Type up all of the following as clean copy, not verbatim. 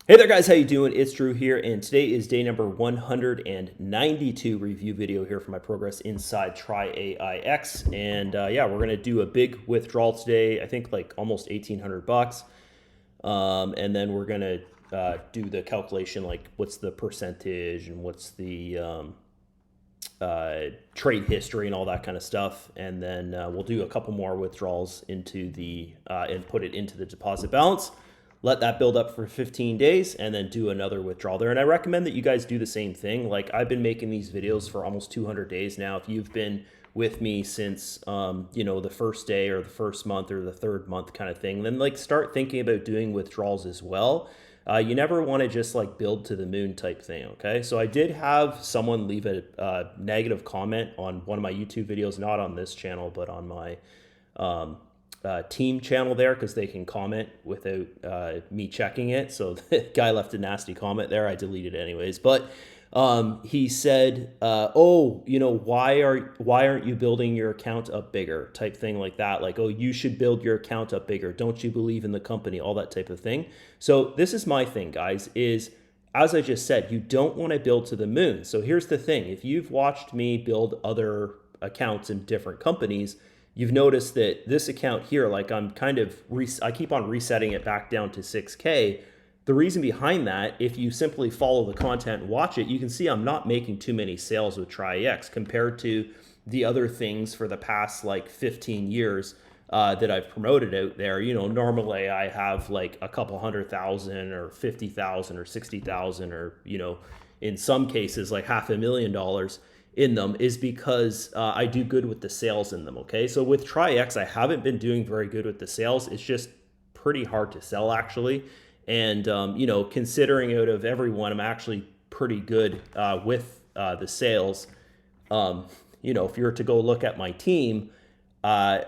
Hey there guys, how you doing? It's Drew here, and today is day number 192 review video here for my progress inside Traiex. And yeah, we're gonna do a big withdrawal today. I think like almost 1,800 bucks. And then we're gonna do the calculation, like what's the percentage and what's the trade history and all that kind of stuff. And then we'll do a couple more withdrawals into the and put it into the deposit balance. Let that build up for 15 days and then do another withdrawal there. And I recommend that you guys do the same thing. Like, I've been making these videos for almost 200 days now. If you've been with me since, the first day or the first month or the third month kind of thing, then like start thinking about doing withdrawals as well. You never want to just like build to the moon type thing. Okay. So I did have someone leave a negative comment on one of my YouTube videos, not on this channel, but on my, team channel there, because they can comment without me checking it. So the guy left a nasty comment there. I deleted it anyways. But he said, why aren't you building your account up bigger type thing like that? Like, oh, you should build your account up bigger. Don't you believe in the company? All that type of thing. So this is my thing, guys, is as I just said, you don't want to build to the moon. So here's the thing. If you've watched me build other accounts in different companies, you've noticed that this account here, like I keep on resetting it back down to 6K. The reason behind that, if you simply follow the content and watch it, you can see I'm not making too many sales with Traiex compared to the other things for the past like 15 years that I've promoted out there. You know, normally I have like a couple 100,000 or 50,000 or 60,000 or, in some cases like $500,000 in them, is because I do good with the sales in them. Okay, so with Traiex, I haven't been doing very good with the sales. It's just pretty hard to sell actually. And considering out of everyone, I'm actually pretty good with the sales. If you were to go look at my team, I've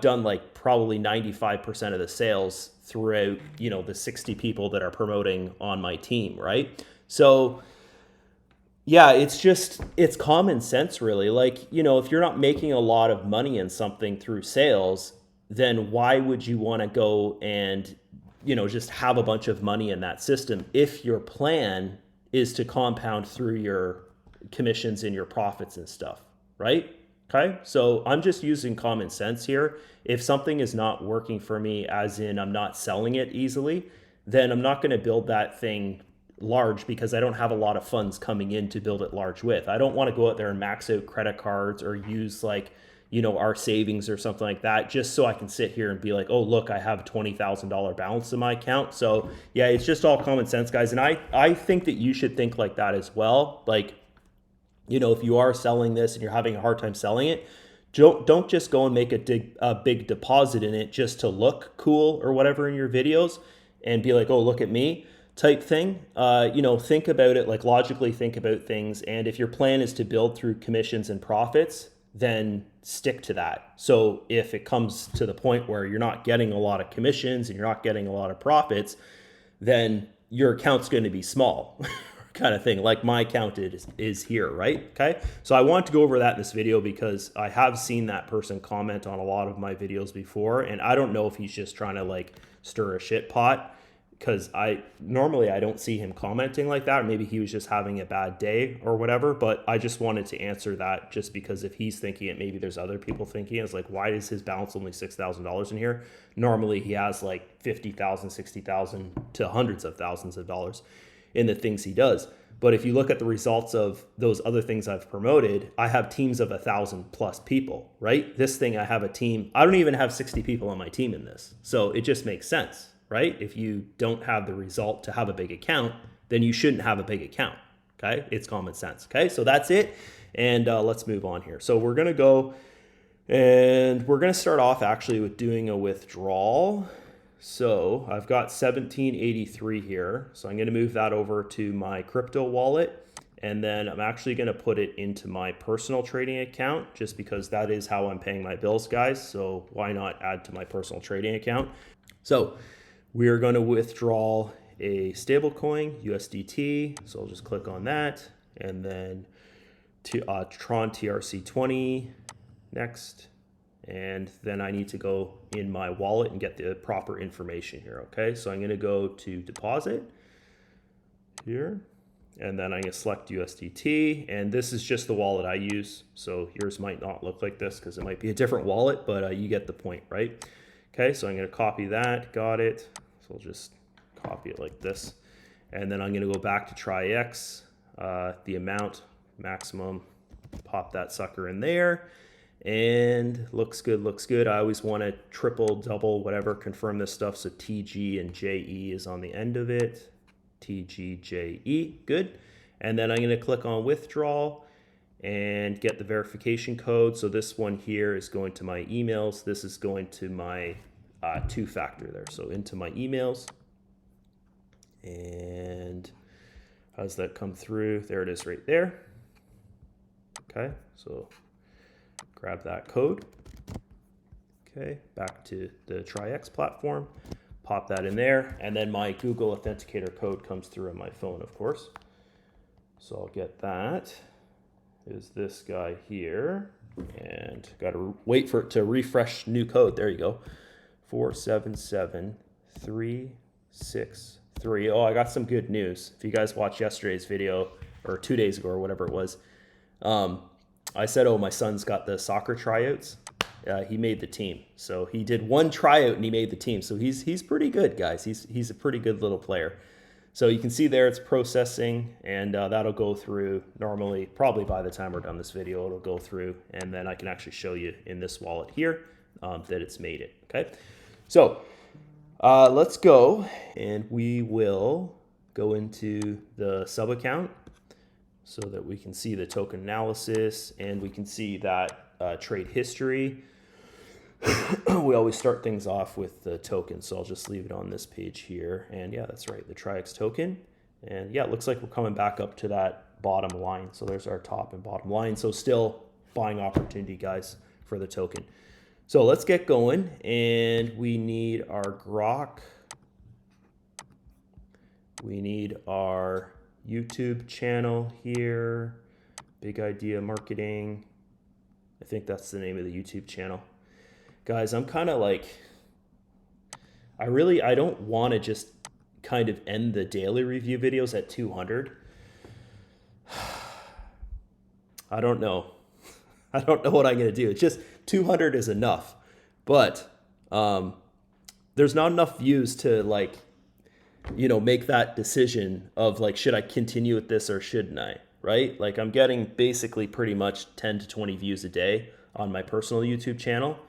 done like probably 95% of the sales throughout, the 60 people that are promoting on my team, right? So yeah, it's common sense, really. Like, if you're not making a lot of money in something through sales, then why would you want to go and, just have a bunch of money in that system if your plan is to compound through your commissions and your profits and stuff, right? Okay, so I'm just using common sense here. If something is not working for me, as in I'm not selling it easily, then I'm not going to build that thing large because I don't have a lot of funds coming in to build it large with. I don't want to go out there and max out credit cards or use like, our savings or something like that, just so I can sit here and be like, oh, look, I have a $20,000 balance in my account. So yeah, it's just all common sense, guys. And I think that you should think like that as well. Like, if you are selling this and you're having a hard time selling it, don't just go and make a big deposit in it just to look cool or whatever in your videos and be like, oh, look at me type thing. Think about it, like logically think about things. And if your plan is to build through commissions and profits, then stick to that. So if it comes to the point where you're not getting a lot of commissions and you're not getting a lot of profits, then your account's going to be small kind of thing, like my account is here, right? Okay, so I want to go over that in this video because I have seen that person comment on a lot of my videos before, and I don't know if he's just trying to like stir a shit pot, because I don't see him commenting like that, or maybe he was just having a bad day or whatever. But I just wanted to answer that, just because if he's thinking it, maybe there's other people thinking it. It's like, why is his balance only $6,000 in here? Normally he has like 50,000, 60,000 to hundreds of thousands of dollars in the things he does. But if you look at the results of those other things I've promoted, I have teams of 1,000 plus people, right? This thing, I have a team. I don't even have 60 people on my team in this. So it just makes sense, right? If you don't have the result to have a big account, then you shouldn't have a big account. Okay, it's common sense. Okay, so that's it. And let's move on here. So we're going to go and we're going to start off actually with doing a withdrawal. So I've got 1783 here. So I'm going to move that over to my crypto wallet. And then I'm actually going to put it into my personal trading account, just because that is how I'm paying my bills, guys. So why not add to my personal trading account? So we are going to withdraw a stable coin, USDT. So I'll just click on that. And then Tron TRC20, next. and then I need to go in my wallet and get the proper information here. Okay, so I'm going to go to deposit here, and then I'm going to select USDT, and this is just the wallet I use. So yours might not look like this because it might be a different wallet, but you get the point, right? Okay, so I'm going to copy that. Got it. So I'll just copy it like this, and then I'm going to go back to Traiex, the amount maximum, pop that sucker in there, and looks good, looks good. I always want to triple, double, whatever, confirm this stuff. So TG and JE is on the end of it. TGJE, good. And then I'm going to click on withdrawal and get the verification code. So this one here is going to my emails. This is going to my two-factor there. So into my emails. And how does that come through? There it is right there. Okay, so grab that code. Okay, back to the Traiex platform. Pop that in there, and then my Google Authenticator code comes through on my phone, of course. So I'll get that. Is this guy here, and got to wait for it to refresh new code. There you go, 477363. Oh, I got some good news. If you guys watched yesterday's video, or 2 days ago, or whatever it was, I said, oh, my son's got the soccer tryouts. He made the team. So he did one tryout and he made the team. So he's pretty good, guys. He's a pretty good little player. So you can see there it's processing, and that'll go through normally, probably by the time we're done this video, it'll go through, and then I can actually show you in this wallet here that it's made it, okay? So let's go, and we will go into the sub account so that we can see the token analysis, and we can see that trade history. We always start things off with the token, so I'll just leave it on this page here. And yeah, that's right, the Traiex token. And yeah, it looks like we're coming back up to that bottom line. So there's our top and bottom line. So still buying opportunity, guys, for the token. So let's get going, and we need our grok. We need our YouTube channel here, Big Idea Marketing. I think that's the name of the YouTube channel. Guys, I'm kind of like, I don't want to just kind of end the daily review videos at 200. I don't know. I don't know what I'm going to do. It's just 200 is enough. But there's not enough views to like, you know, make that decision of like, should I continue with this or shouldn't I? Right? Like I'm getting basically pretty much 10 to 20 views a day on my personal YouTube channel.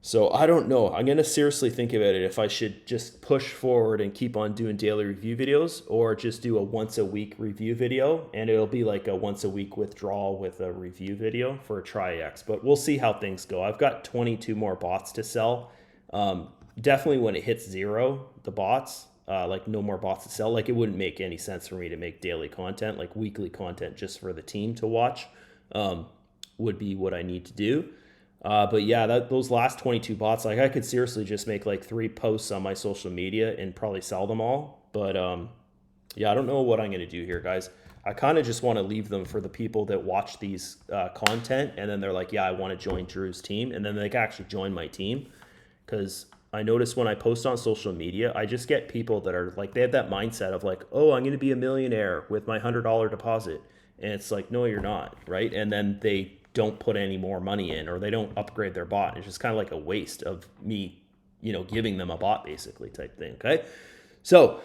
So I don't know. I'm going to seriously think about it if I should just push forward and keep on doing daily review videos, or just do a once a week review video, and it'll be like a once a week withdrawal with a review video for a Traiex. But we'll see how things go. I've got 22 more bots to sell. Definitely when it hits zero, the bots, like no more bots to sell, like it wouldn't make any sense for me to make daily content, like weekly content just for the team to watch, would be what I need to do. But yeah, those last 22 bots, like I could seriously just make like 3 posts on my social media and probably sell them all. But yeah, I don't know what I'm going to do here, guys. I kind of just want to leave them for the people that watch these content, and then they're like, yeah, I want to join Drew's team, and then they can actually join my team. Because I notice when I post on social media, I just get people that are like, they have that mindset of like, oh, I'm going to be a millionaire with my $100 deposit. And it's like, no, you're not, right? And then they don't put any more money in, or they don't upgrade their bot. It's just kind of like a waste of me, you know, giving them a bot basically type thing. Okay. So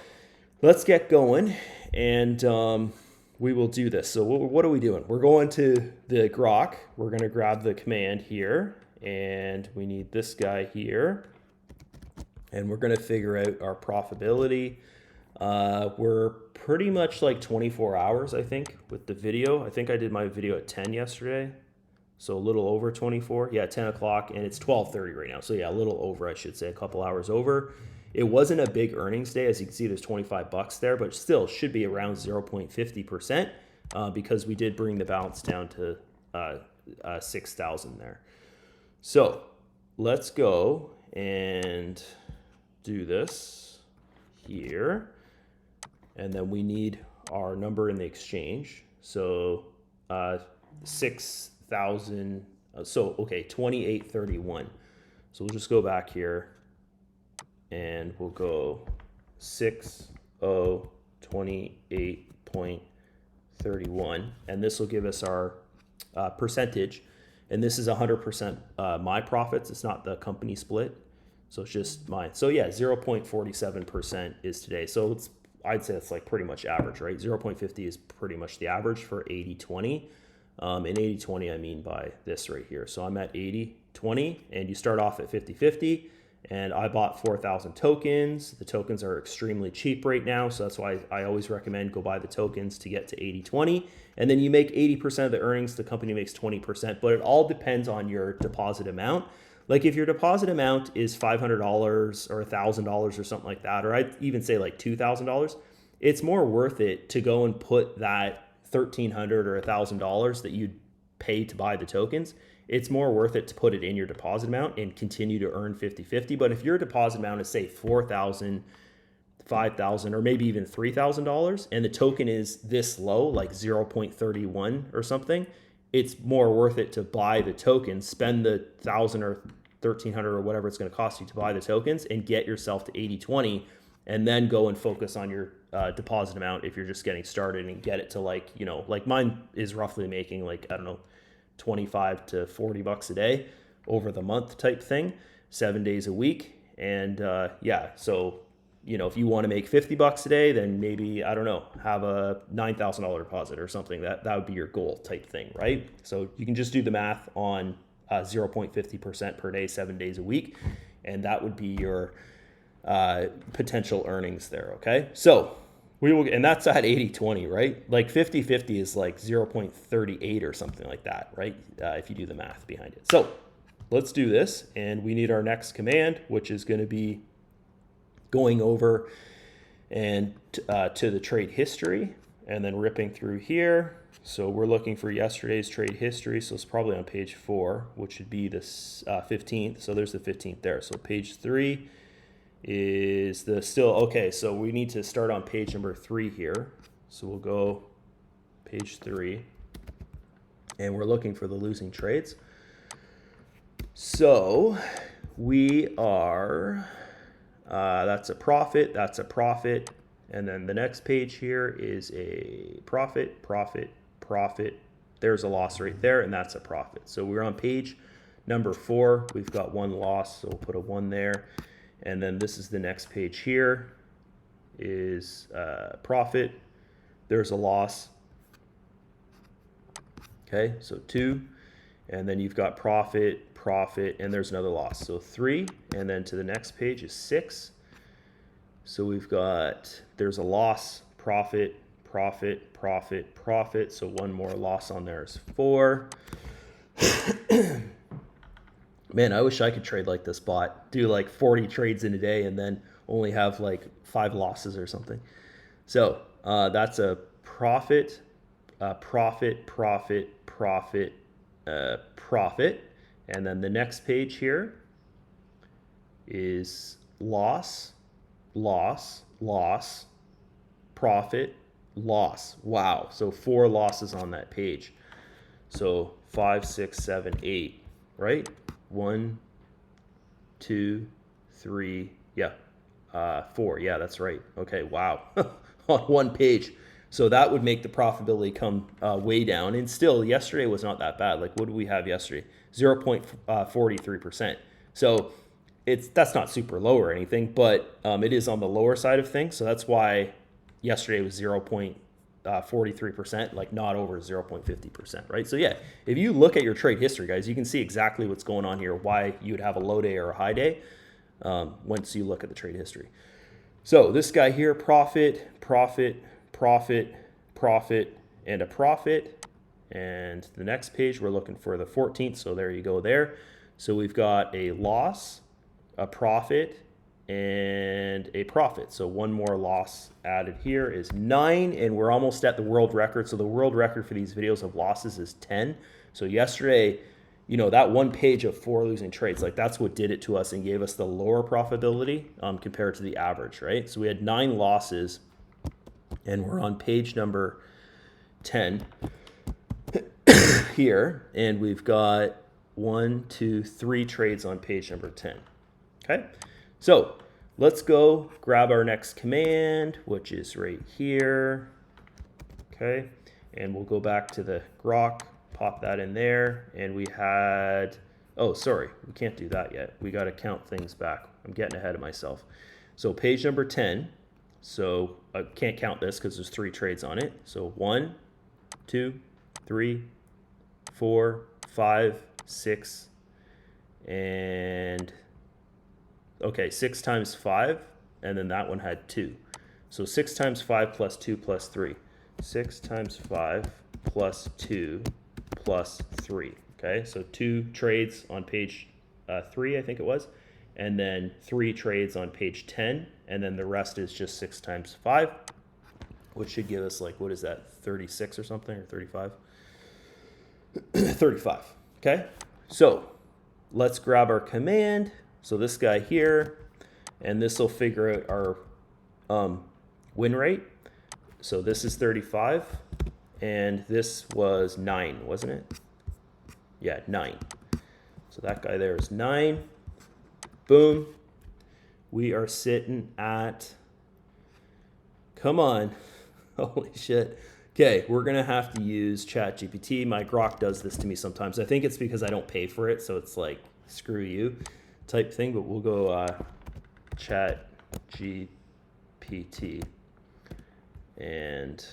let's get going, and we will do this. So what are we doing? We're going to the grok. We're going to grab the command here, and we need this guy here, and we're going to figure out our profitability. We're pretty much like 24 hours, I think, with the video. I think I did my video at 10 yesterday. So a little over 24. Yeah, 10 o'clock, and it's 12:30 right now. So yeah, a little over, I should say, a couple hours over. It wasn't a big earnings day. As you can see, there's 25 bucks there, but still should be around 0.50% because we did bring the balance down to 6,000 there. So let's go and do this here. And then we need our number in the exchange. So 6,000 Okay, 28.31. So we'll just go back here and we'll go 6028.31, and this will give us our percentage. And this is 100% my profits. It's not the company split. So it's just mine. So yeah, 0.47% is today. So I'd say it's like pretty much average, right? 0.50 is pretty much the average for 80-20. And 80-20, I mean by this right here. So I'm at 80-20, and you start off at 50-50. And I bought 4,000 tokens. The tokens are extremely cheap right now, so that's why I always recommend go buy the tokens to get to 80-20. And then you make 80% of the earnings, the company makes 20%, but it all depends on your deposit amount. Like if your deposit amount is $500 or $1,000 or something like that, or I'd even say like $2,000, it's more worth it to go and put that $1,300 or $1,000 that you'd pay to buy the tokens. It's more worth it to put it in your deposit amount and continue to earn 50-50. But if your deposit amount is say $4,000, $5,000, or maybe even $3,000, and the token is this low, like 0.31 or something, it's more worth it to buy the tokens, spend the $1,000 or $1,300 or whatever it's going to cost you to buy the tokens, and get yourself to 80-20, and then go and focus on your deposit amount if you're just getting started, and get it to like, you know, like mine is roughly making like, I don't know, 25 to 40 bucks a day over the month type thing, 7 days a week. And yeah, so, you know, if you want to make 50 bucks a day, then maybe, I don't know, have a $9,000 deposit or something. That would be your goal type thing, right? So you can just do the math on 0.50% per day, 7 days a week, and that would be your potential earnings there. Okay, so we will, and that's at 80-20, right? Like 50-50 is like 0.38 or something like that, right? If you do the math behind it. So let's do this, and we need our next command, which is going to be going over and to the trade history, and then ripping through here. So we're looking for yesterday's trade history, so it's probably on page 4, which would be this 15th. So there's the 15th there. So page 3 is the still, okay, so we need to start on page number 3 here. So we'll go page 3, and we're looking for the losing trades. So we are, that's a profit, and then the next page here is a profit. There's a loss right there, and that's a profit. So we're on page number 4. We've got one loss, so we'll put a 1 there. And then this is the next page here is profit. There's a loss. Okay, so 2. And then you've got profit, and there's another loss. So 3, and then to the next page is 6. So we've got, there's a loss, profit. So one more loss on there is 4. Man, I wish I could trade like this bot. Do like 40 trades in a day and then only have like 5 losses or something. So that's a profit. And then the next page here is loss, profit, loss. Wow. So 4 losses on that page. So 5, 6, 7, 8, right? 1, 2, 3, 4. Yeah, that's right. Okay, wow. On one page. So that would make the profitability come way down. And still, yesterday was not that bad. Like, what did we have yesterday? 0.43%. So that's not super low or anything, but it is on the lower side of things. So that's why yesterday was 0.43%, like not over 0.50%, right? So yeah, if you look at your trade history, guys, you can see exactly what's going on here, why you'd have a low day or a high day once you look at the trade history. So this guy here, profit, and a profit. And the next page, we're looking for the 14th. So there you go there. So we've got a loss, a profit, and a profit. So one more loss added here is 9, and we're almost at the world record. So the world record for these videos of losses is 10. So yesterday, you know, that one page of 4 losing trades, like that's what did it to us and gave us the lower profitability compared to the average, right? So we had 9 losses, and we're on page number 10 here, and we've got 1, 2, 3 trades on page number 10. Okay, so let's go grab our next command, which is right here. Okay, and we'll go back to the grok, pop that in there, and we had, oh, sorry, we can't do that yet. We got to count things back. I'm getting ahead of myself. So page number 10, so I can't count this because there's 3 trades on it. So 1, 2, 3, 4, 5, 6, and okay, 6 times 5, and then that one had 2. So 6 times 5 plus 2 plus 3. 6 times 5 plus 2 plus 3. Okay, so 2 trades on page 3, I think it was, and then 3 trades on page 10, and then the rest is just 6 times 5, which should give us, like, what is that, 36 or something, or 35? 35. Okay, so let's grab our command. So this guy here, and this will figure out our win rate. So this is 35, and this was 9, wasn't it? Yeah, 9. So that guy there is 9. Boom. We are sitting at, come on, holy shit. Okay, we're going to have to use ChatGPT. My grok does this to me sometimes. I think it's because I don't pay for it, so it's like, screw you type thing, but we'll go ChatGPT, and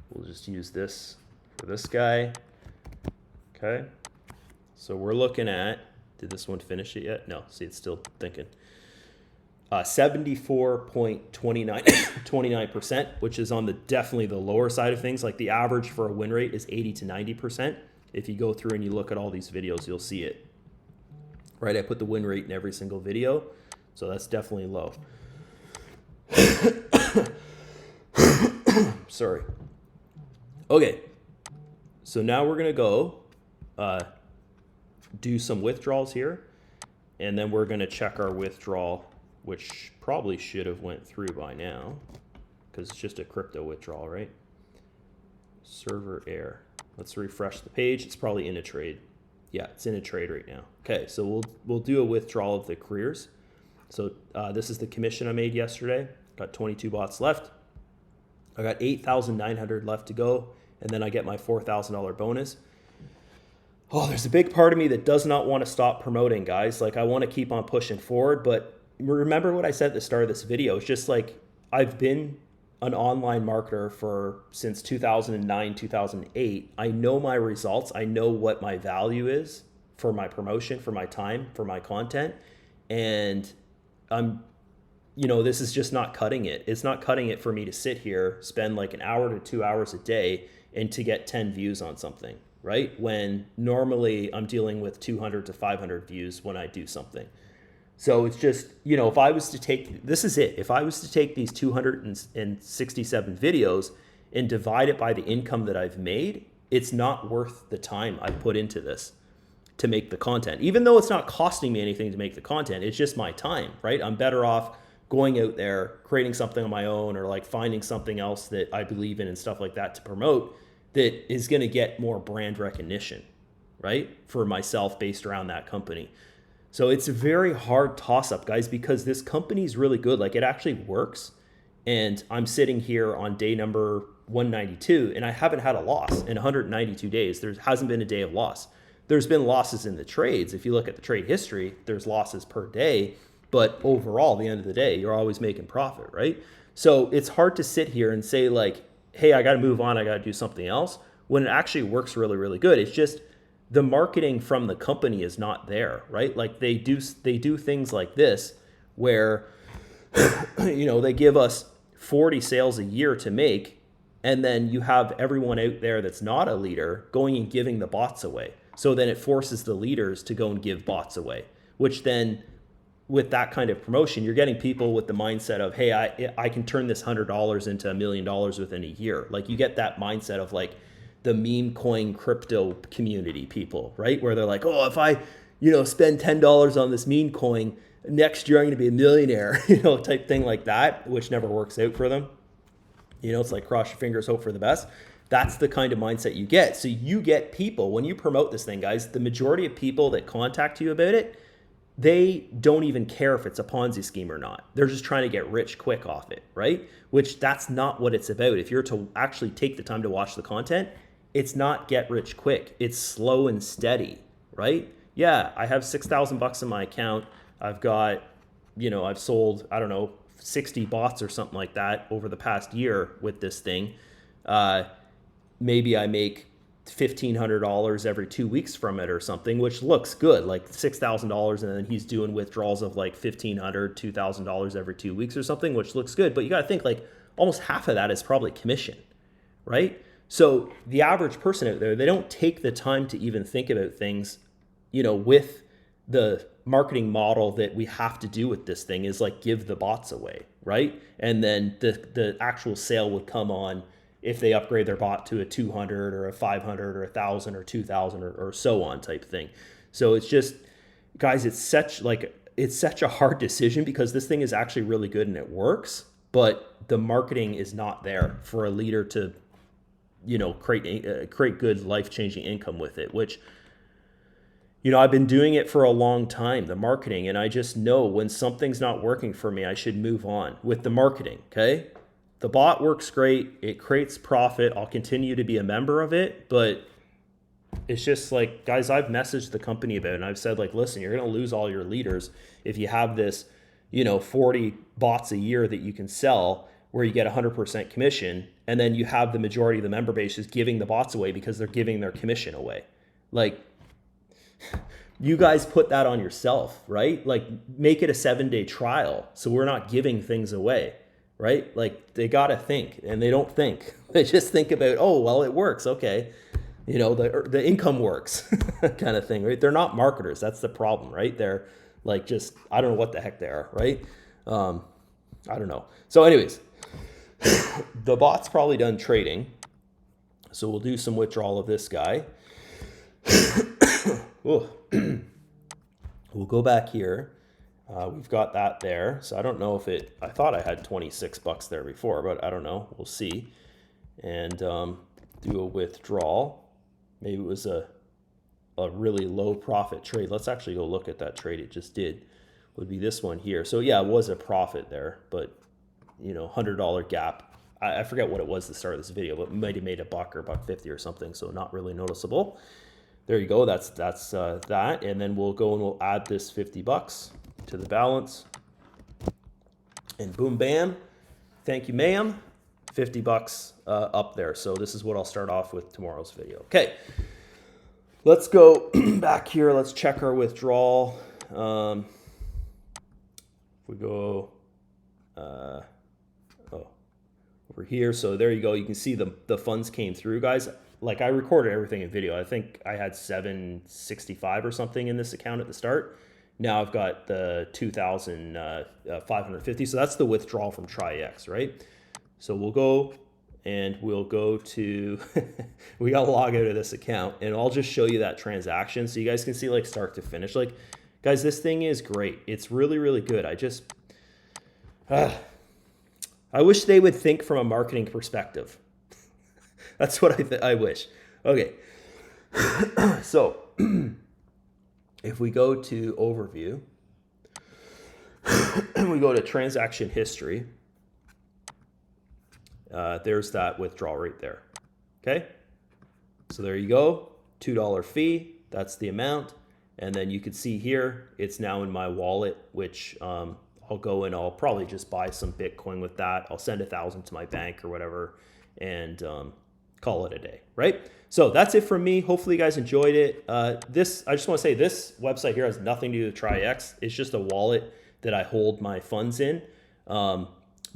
we'll just use this for this guy. Okay, so we're looking at, did this one finish it yet? No, see, it's still thinking. 74.29%, which is on the definitely the lower side of things. Like the average for a win rate is 80 to 90%. If you go through and you look at all these videos, you'll see it. Right, I put the win rate in every single video, so that's definitely low. Sorry. Okay, so now we're gonna go do some withdrawals here, and then we're gonna check our withdrawal, which probably should have went through by now, because it's just a crypto withdrawal, right? Server error. Let's refresh the page. It's probably in a trade. Yeah, it's in a trade right now. Okay, so we'll do a withdrawal of the careers. So this is the commission I made yesterday. Got 22 bots left. I got 8,900 left to go, and then I get my $4,000 bonus. Oh, there's a big part of me that does not want to stop promoting, guys. Like, I want to keep on pushing forward, but remember what I said at the start of this video. It's just like, I've been an online marketer since 2009, 2008. I know my results. I know what my value is for my promotion, for my time, for my content. And this is just not cutting it. It's not cutting it for me to sit here, spend like an hour to 2 hours a day and to get 10 views on something, right? When normally I'm dealing with 200 to 500 views when I do something. So it's just, if I was to take, this is it. If I was to take these 267 videos and divide it by the income that I've made, it's not worth the time I put into this to make the content. Even though it's not costing me anything to make the content, it's just my time, right? I'm better off going out there, creating something on my own, or like finding something else that I believe in and stuff like that to promote that is going to get more brand recognition, right? For myself based around that company. So it's a very hard toss-up, guys, because this company is really good. Like, it actually works. And I'm sitting here on day number 192, and I haven't had a loss in 192 days. There hasn't been a day of loss. There's been losses in the trades. If you look at the trade history, there's losses per day. But overall, at the end of the day, you're always making profit, right? So it's hard to sit here and say, like, hey, I got to move on. I got to do something else, when it actually works really, really good. It's just, the marketing from the company is not there, right? Like they do things like this where, they give us 40 sales a year to make, and then you have everyone out there that's not a leader going and giving the bots away. So then it forces the leaders to go and give bots away, which then with that kind of promotion, you're getting people with the mindset of, hey, I can turn this $100 into $1 million within a year. Like, you get that mindset of like, the meme coin crypto community people, right? Where they're like, oh, if I, spend $10 on this meme coin, next year I'm going to be a millionaire, type thing like that, which never works out for them. It's like cross your fingers, hope for the best. That's the kind of mindset you get. So you get people, when you promote this thing, guys, the majority of people that contact you about it, they don't even care if it's a Ponzi scheme or not. They're just trying to get rich quick off it, right? Which that's not what it's about. If you're to actually take the time to watch the content, it's not get rich quick. It's slow and steady, right? Yeah, I have $6,000 in my account. I've got, I've sold, I don't know, 60 bots or something like that over the past year with this thing. Maybe I make $1,500 every 2 weeks from it or something, which looks good, like $6,000, and then he's doing withdrawals of like $1,500, $2,000 every 2 weeks or something, which looks good. But you got to think like almost half of that is probably commission, right? So the average person out there, they don't take the time to even think about things, with the marketing model that we have to do with this thing is like give the bots away, right? And then the actual sale would come on if they upgrade their bot to a 200 or a 500 or 1,000 or 2,000 or so on type thing. So it's just, guys, it's such a hard decision because this thing is actually really good and it works, but the marketing is not there for a leader to, create good life-changing income with it, which, I've been doing it for a long time, the marketing, and I just know when something's not working for me, I should move on with the marketing, okay? The bot works great. It creates profit. I'll continue to be a member of it, but it's just like, guys, I've messaged the company about it and I've said like, listen, you're going to lose all your leaders if you have this, 40 bots a year that you can sell where you get 100% commission. And then you have the majority of the member base just giving the bots away because they're giving their commission away. Like, you guys put that on yourself, right? Like, make it a 7-day trial. So we're not giving things away. Right? Like they got to think, and they don't think. They just think about, oh, well, it works. Okay. The income works kind of thing, right? They're not marketers. That's the problem, right? They're like, just, I don't know what the heck they are, right? I don't know. So anyways, the bot's probably done trading. So we'll do some withdrawal of this guy. We'll go back here. We've got that there. So I don't know if I thought I had 26 bucks there before, but I don't know. We'll see. And do a withdrawal. Maybe it was a really low profit trade. Let's actually go look at that trade it just did. Would be this one here. So yeah, it was a profit there, but $100 gap. I forget what it was at the start of this video, but might have made $1 or $1.50 or something. So not really noticeable. There you go. That's that. And then we'll go and we'll add this 50 bucks to the balance, and boom, bam, thank you, ma'am, 50 bucks up there. So this is what I'll start off with tomorrow's video. Okay, let's go back here. Let's check our withdrawal. If we go over here, so there you go. You can see the funds came through, guys. Like I recorded everything in video. I think I had 765 or something in this account at the start. Now I've got the 2,550. So that's the withdrawal from Traiex, right? So we'll go to, we got to log out of this account, and I'll just show you that transaction so you guys can see like start to finish. Like, guys, this thing is great. It's really, really good. I wish they would think from a marketing perspective. That's what I wish. Okay. So if we go to overview and we go to transaction history, there's that withdrawal right there. Okay. So there you go. $2 fee. That's the amount. And then you can see here, it's now in my wallet, which I'll go and I'll probably just buy some Bitcoin with that. I'll send 1,000 to my bank or whatever and call it a day, right? So that's it from me. Hopefully you guys enjoyed it. I just want to say this website here has nothing to do with Traiex. It's just a wallet that I hold my funds in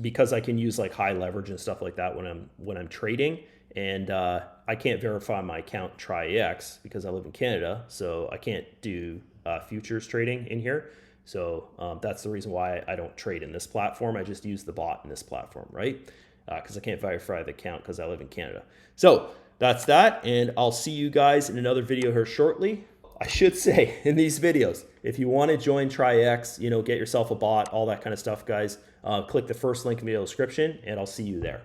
because I can use like high leverage and stuff like that when I'm trading. And I can't verify my account Traiex because I live in Canada, so I can't do futures trading in here. So that's the reason why I don't trade in this platform. I just use the bot in this platform, right? Because I can't verify the account because I live in Canada. So that's that, and I'll see you guys in another video here shortly. I should say in these videos, if you want to join Traiex, get yourself a bot, all that kind of stuff, guys, click the first link in the description, and I'll see you there.